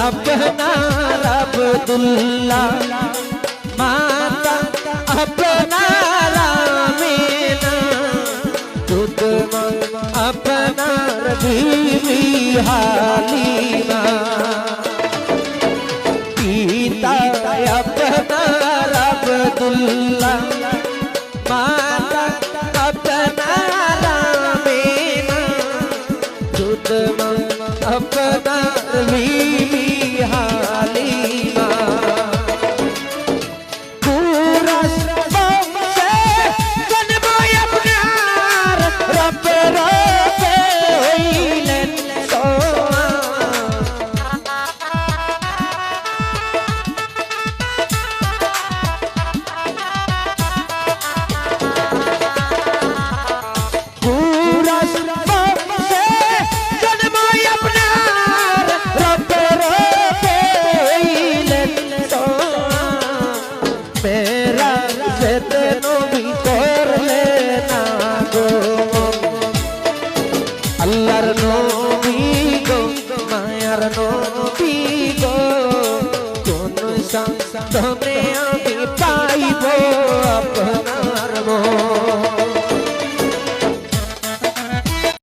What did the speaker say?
আপনার আব্দুল্লাহ মাতা আপনার আমিনা দুধ মা আপনার বিবি হালিমা পিতা আপনার আব্দুল্লাহ মাতা আপনার আমিনা দুধ মা আপনার বিবি হালিমা কুরাশ বংশে জন্ম আপনার রব্বের হইলেন কুরাশ বংশে জন্ম আপনার রব্বের হইলেন মেরা যেতে নবী করলে না গো আল্লাহর নবী গো মায়ার নবী গো কোন সংসারে